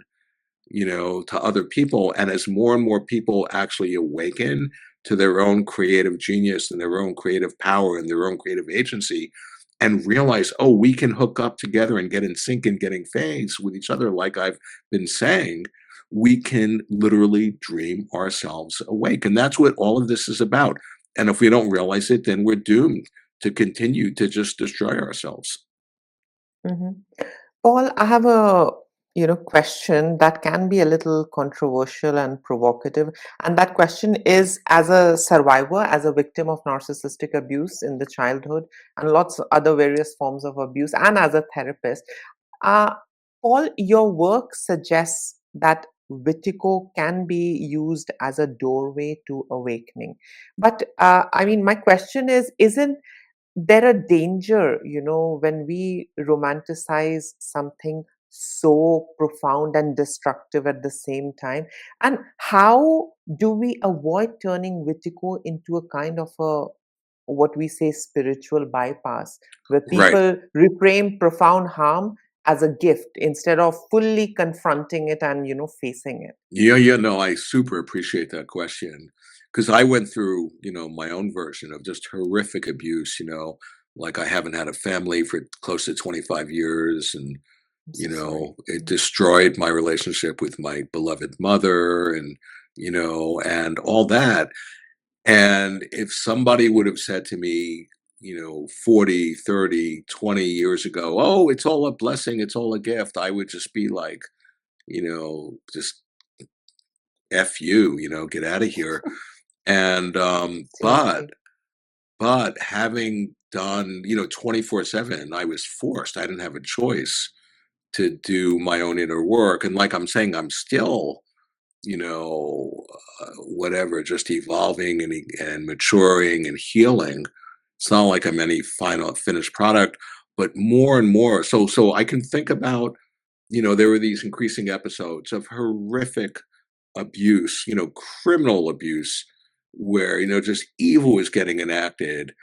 to other people. And as more and more people actually awaken to their own creative genius and their own creative power and their own creative agency and realize, oh, we can hook up together and get in sync and get in phase with each other, like I've been saying, we can literally dream ourselves awake. And that's what all of this is about. And if we don't realize it, then we're doomed to continue to just destroy ourselves. Mhm. Paul, I have a question that can be a little controversial and provocative, and that question is: as a survivor, as a victim of narcissistic abuse in the childhood, and lots of other various forms of abuse, and as a therapist, uh, Paul, your work suggests that Wetiko can be used as a doorway to awakening. But I mean, my question is: isn't there a danger, when we romanticize something so profound and destructive at the same time? And how do we avoid turning Wetiko into a kind of a, what we say, spiritual bypass, where Right. people reframe profound harm as a gift instead of fully confronting it and, facing it? Yeah, yeah, no, I super appreciate that question because I went through, my own version of just horrific abuse, like I haven't had a family for close to 25 years and, I'm so sorry. it destroyed my relationship with my beloved mother and, and all that. And if somebody would have said to me, 40, 30, 20 years ago, oh, it's all a blessing, it's all a gift, I would just be like, just F you, get out of here. And Seriously. but having done, 24/7, I was forced. I didn't have a choice to do my own inner work. And like I'm saying, I'm still, whatever, just evolving and maturing and healing. It's not like I'm any final finished product, but more and more. So I can think about, there were these increasing episodes of horrific abuse, criminal abuse, where, just evil is getting enacted.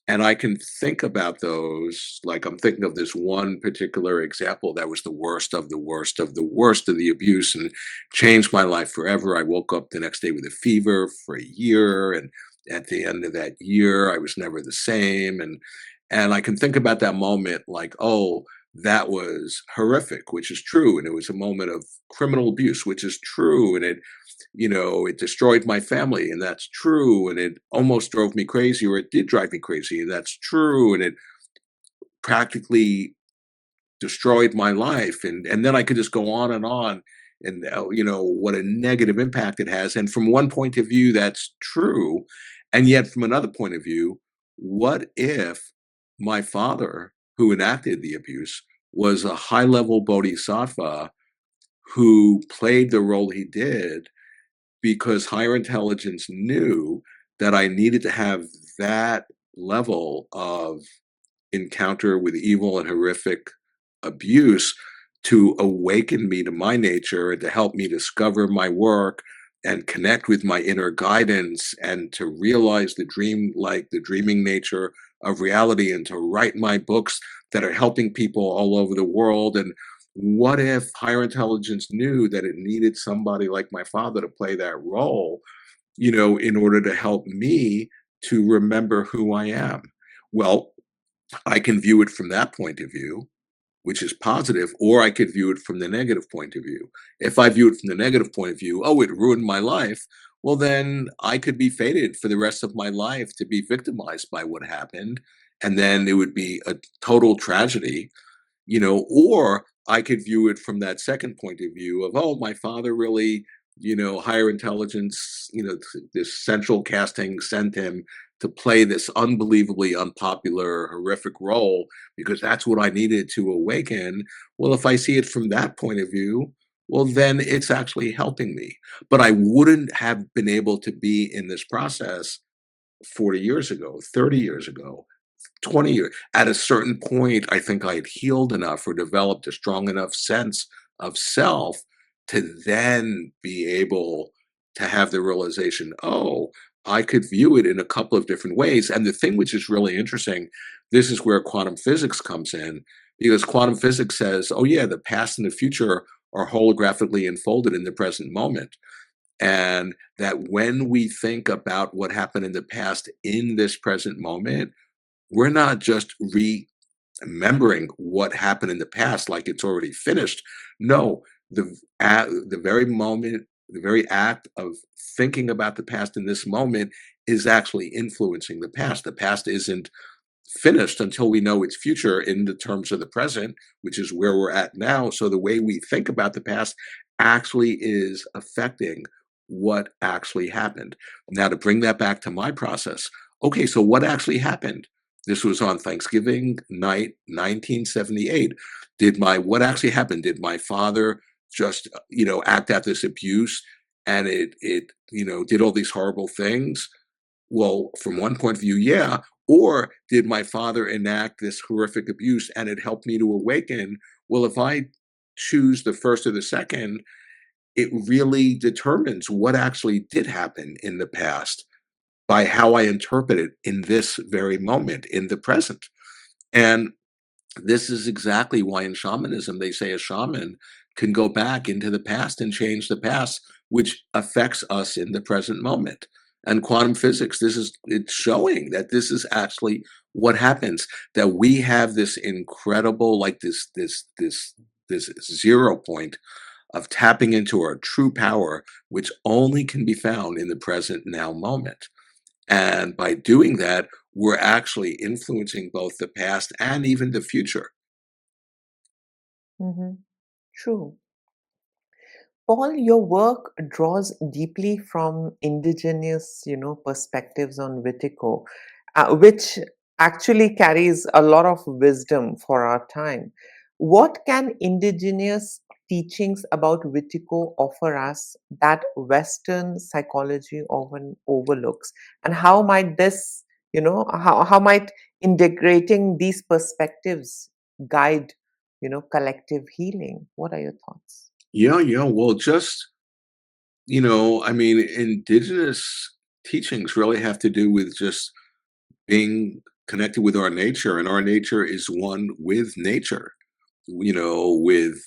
And I can think about those, like I'm thinking of this one particular example that was the worst of the worst of the worst of the abuse and changed my life forever. I woke up the next day with a fever for a year. And at the end of that year, I was never the same. And I can think about that moment like, oh, that was horrific, which is true. And it was a moment of criminal abuse, which is true. And it destroyed my family, and that's true. And it almost drove me crazy, or it did drive me crazy, and that's true. And it practically destroyed my life. And then I could just go on and what a negative impact it has. And from one point of view, that's true. And yet from another point of view, what if my father, who enacted the abuse, was a high level bodhisattva who played the role he did because higher intelligence knew that I needed to have that level of encounter with evil and horrific abuse to awaken me to my nature and to help me discover my work and connect with my inner guidance and to realize the dreaming nature of reality and to write my books that are helping people all over the world. And what if higher intelligence knew that it needed somebody like my father to play that role, in order to help me to remember who I am? Well, I can view it from that point of view, which is positive, or I could view it from the negative point of view. If I view it from the negative point of view, oh, it ruined my life, well, then I could be fated for the rest of my life to be victimized by what happened. And then it would be a total tragedy, or I could view it from that second point of view of, oh, my father really, higher intelligence, this central casting sent him to play this unbelievably unpopular, horrific role because that's what I needed to awaken. Well, if I see it from that point of view, well, then it's actually helping me. But I wouldn't have been able to be in this process 40 years ago, 30 years ago, 20 years. At a certain point, I think I had healed enough or developed a strong enough sense of self to then be able to have the realization, oh, I could view it in a couple of different ways. And the thing which is really interesting, this is where quantum physics comes in, because quantum physics says, oh, yeah, the past and the future are holographically enfolded in the present moment. And that when we think about what happened in the past in this present moment, we're not just remembering what happened in the past like it's already finished. No, the very moment, the very act of thinking about the past in this moment is actually influencing the past. The past isn't finished until we know its future in the terms of the present, which is where we're at now. So the way we think about the past actually is affecting what actually happened. Now, to bring that back to my process, okay, so what actually happened? This was on Thanksgiving night, 1978. What actually happened? Did my father just, act out this abuse and it did all these horrible things? Well, from one point of view, yeah. Or did my father enact this horrific abuse and it helped me to awaken? Well, if I choose the first or the second, it really determines what actually did happen in the past by how I interpret it in this very moment, in the present. And this is exactly why in shamanism they say a shaman can go back into the past and change the past, which affects us in the present moment. And quantum physics, it's showing that this is actually what happens, that we have this incredible, like this 0 point of tapping into our true power, which only can be found in the present now moment. And by doing that, we're actually influencing both the past and even the future. Mm-hmm. True. Paul, your work draws deeply from indigenous, perspectives on Wetiko, which actually carries a lot of wisdom for our time. What can indigenous teachings about Wetiko offer us that Western psychology often overlooks? And how might this, how might integrating these perspectives guide, collective healing? What are your thoughts? Yeah, yeah. Well, I mean, indigenous teachings really have to do with just being connected with our nature, and our nature is one with nature, with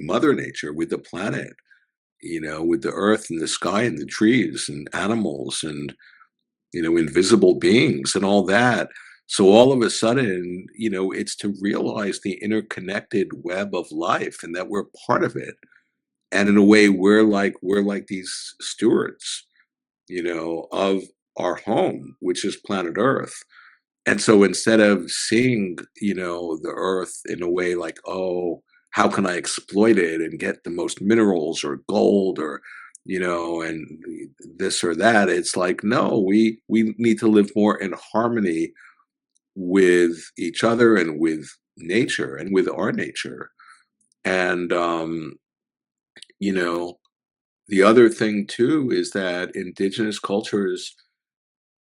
Mother Nature, with the planet, with the earth and the sky and the trees and animals and invisible beings and all that. So all of a sudden, it's to realize the interconnected web of life and that we're part of it. And in a way, we're like these stewards, of our home, which is planet Earth. And so instead of seeing, the earth in a way like, oh, how can I exploit it and get the most minerals or gold or, and this or that, it's like, no, we need to live more in harmony with each other and with nature and with our nature. And you know, the other thing too is that indigenous cultures,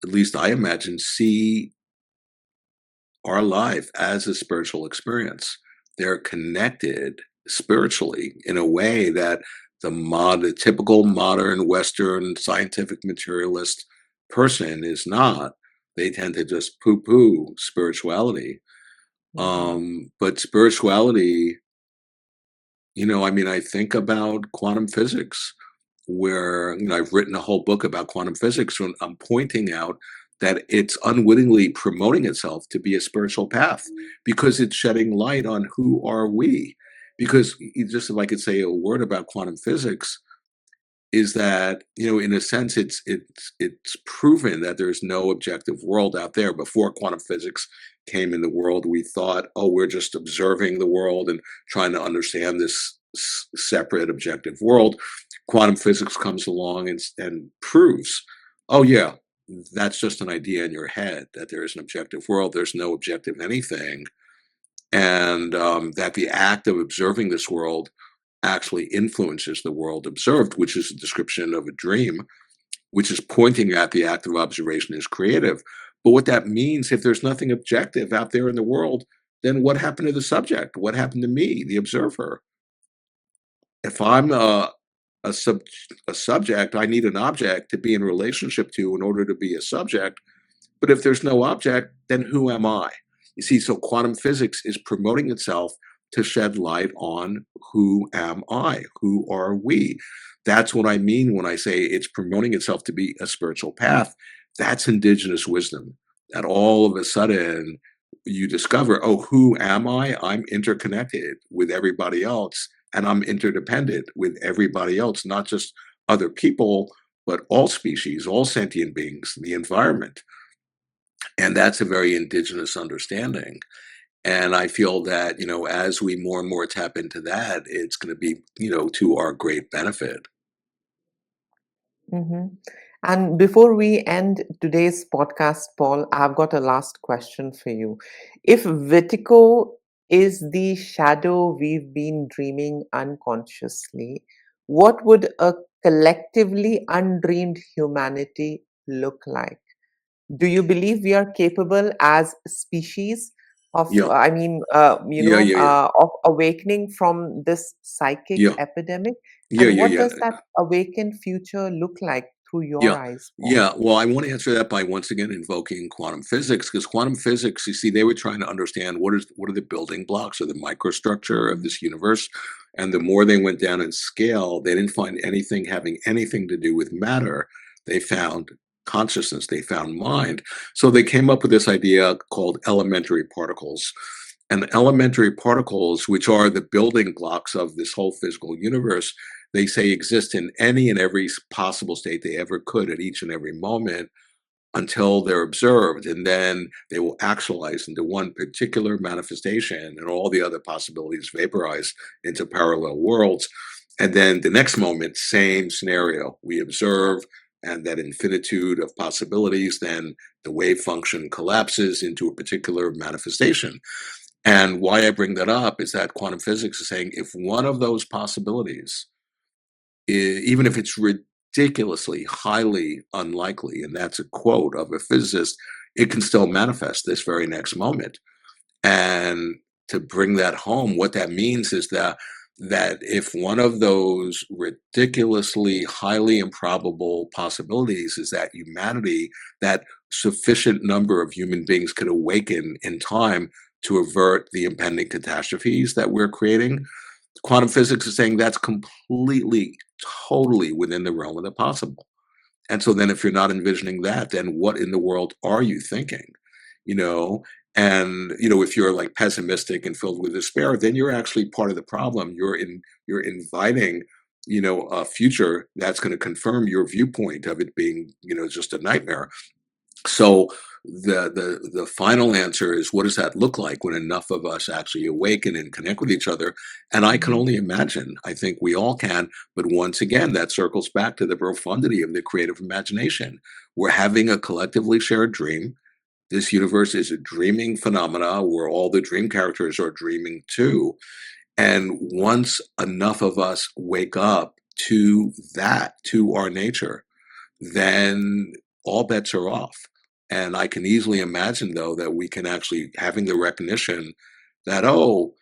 at least I imagine, see our life as a spiritual experience. They're connected spiritually in a way that The typical modern Western scientific materialist person is not. They tend to just poo-poo spirituality. Mhm. But spirituality, I mean, I think about quantum physics, where, I've written a whole book about quantum physics, and I'm pointing out that it's unwittingly promoting itself to be a spiritual path because it's shedding light on who are we. Because just if I could say a word about quantum physics, is that, in a sense, it's proven that there's no objective world out there. Before quantum physics came in the world, we thought, oh, we're just observing the world and trying to understand this separate objective world. Quantum physics comes along and proves, oh yeah, that's just an idea in your head, that there is an objective world. There's no objective anything, and that the act of observing this world actually influences the world observed, which is a description of a dream, which is pointing at the act of observation as creative. But what that means, if there's nothing objective out there in the world, then what happened to the subject? What happened to me, the observer? If I'm a, sub, a subject, I need an object to be in relationship to in order to be a subject. But if there's no object, then who am I? You see, so quantum physics is promoting itself to shed light on who am I? Who are we? That's what I mean when I say it's promoting itself to be a spiritual path. That's indigenous wisdom. That all of a sudden you discover, oh, who am I? I'm interconnected with everybody else, and I'm interdependent with everybody else, not just other people, but all species, all sentient beings, the environment. And that's a very indigenous understanding. And I feel that, as we more and more tap into that, it's going to be, to our great benefit. Mhm. And before we end today's podcast, Paul, I've got a last question for you. If Wetiko is the shadow we've been dreaming unconsciously, what would a collectively undreamed humanity look like? Do you believe we are capable as a species of, Yeah. Yeah. Yeah. Yeah. of awakening from this psychic Yeah. epidemic? Yeah. And Yeah. what Yeah. does that awakened future look like through your Yeah. eyes, Paul? Yeah. Well, I want to answer that by once again invoking quantum physics, because quantum physics, you see, they were trying to understand what are the building blocks or the microstructure of Mhm. this universe. And the more they went down in scale, they didn't find anything having anything to do with matter. They found consciousness, they found mind. So they came up with this idea called elementary particles. And elementary particles, which are the building blocks of this whole physical universe, they say exist in any and every possible state they ever could at each and every moment until they're observed. And then they will actualize into one particular manifestation, and all the other possibilities vaporize into parallel worlds. And then the next moment, same scenario. We observe, and that infinitude of possibilities, then the wave function collapses into a particular manifestation. And why I bring that up is that quantum physics is saying if one of those possibilities, even if it's ridiculously highly unlikely, and that's a quote of a physicist, it can still manifest this very next moment. And to bring that home, what that means is that if one of those ridiculously highly improbable possibilities is that humanity, that sufficient number of human beings could awaken in time to avert the impending catastrophes that we're creating, quantum physics is saying that's completely, totally within the realm of the possible. And so then if you're not envisioning that, then what in the world are you thinking? You know, and if you're like pessimistic and filled with despair, then you're actually part of the problem. You're inviting, a future that's going to confirm your viewpoint of it being, just a nightmare. So the final answer is, what does that look like when enough of us actually awaken and connect with each other? And I can Mhm. only imagine. I think we all can. But once again, that circles back to the profundity of the creative imagination. We're having a collectively shared dream. This universe is a dreaming phenomena where all the dream characters are dreaming too. And once enough of us wake up to that, to our nature, then all bets are off. And I can easily imagine, though, that we can actually having the recognition that, oh,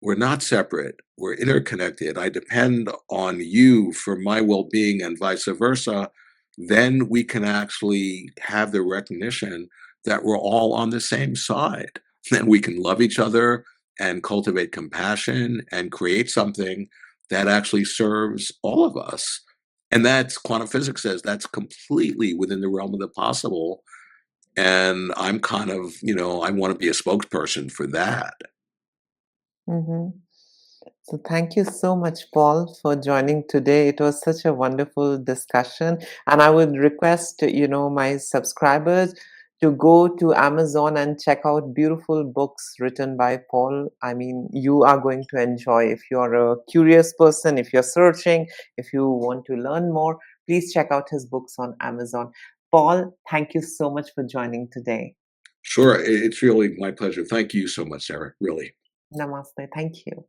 we're not separate, we're interconnected. I depend on you for my well being and vice versa. Then we can actually have the recognition that we're all on the same side. Then we can love each other and cultivate compassion and create something that actually serves all of us. And that's quantum physics says that's completely within the realm of the possible. And I'm kind of, I want to be a spokesperson for that. Mhm. So thank you so much, Paul, for joining today. It was such a wonderful discussion. And I would request, my subscribers to go to Amazon and check out beautiful books written by Paul. I mean, you are going to enjoy. If you're a curious person, if you're searching, if you want to learn more, please check out his books on Amazon. Paul, thank you so much for joining today. Sure. It's really my pleasure. Thank you so much, Sarah. Really. Namaste. Thank you.